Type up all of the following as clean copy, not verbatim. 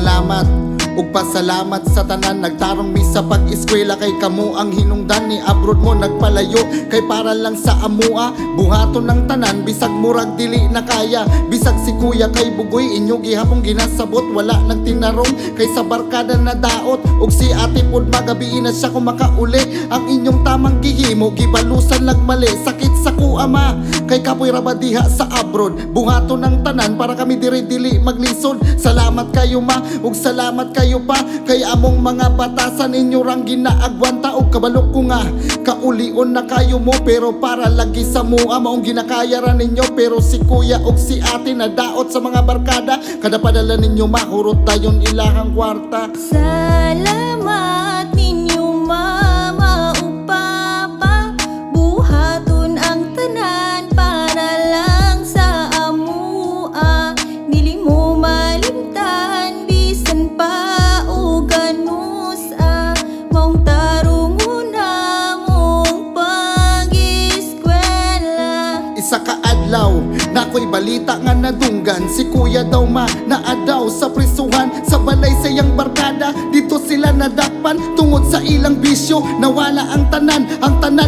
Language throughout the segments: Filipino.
salamat ug pasalamat sa tanan. Nagtarong mi sa pag-eskwela kay kamo ang hinungdan ni abroad mo nagpalayo kay para lang sa amua. Buhaton ng tanan bisag murag dili na kaya. Bisag si kuya kay bugoy inyo gihapong ginasabot. Wala nagtinarong kay sa barkada na daot. Ug si ate pod magabi na siya kung makauli. Ang inyong tamang gihimo gibalusan lag mali. Sakit sa kuama kay kapoy rabadiha sa abroad. Buhaton ng tanan para kami diri-dili maglisod. Salamat kayo ma ug salamat kayo pa kay among mga batasan ninyo rang ginaagwanta og kabalo ko nga kaulion na kayo mo pero para lagi sa mua maong ginakaya ra ninyo. Pero si kuya ug si ate na daot sa mga barkada kada padala ninyo mahurot tayon ilahang kwarta. Salamat ninyo mama ug papa, buhaton ang tanan para lang sa amua. Dili mo malimtan bisan pa og ganusa, maong tarungon among pag-eskwela. Isa ka adlaw na ako'y balita nga nadunggan si kuya daw ma naadaw sa prisuhan sa balay sa iyang barkada. Dito sila nadakpan tungod sa ilang bisyo. Nawala ang tanan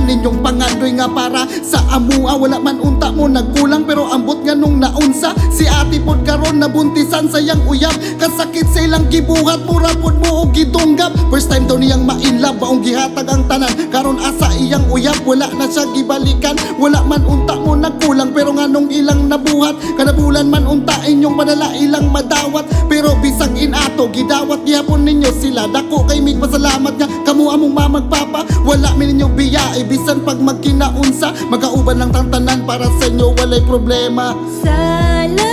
ninyong pangandoy nga para sa amua. Wala man unta mo nagkulang pero ambot nga nung naunsa. Si ate pod karon nabuntisan sa iyang uyab. Kasakit sa ilang gibuhat mura pod mo og gidunggap. First time daw niyang ma-inlove baong gihatag ang tanan. Karon asa iyang uyab wala na siya gibalikan. Wala man unta mo nagkulang pero nganong ilang nabuhat. Kada bulan man unta inyong padala ilang madawat. Pero bisag inato gidawat gihapon ninyo sila. Dako kay mig pasalamat nga kamo among mamagpapa. Wala mi ninyo biya bisan pag magkinaunsa. Magauban lang tang tanan para sa inyo walay problema. Salamat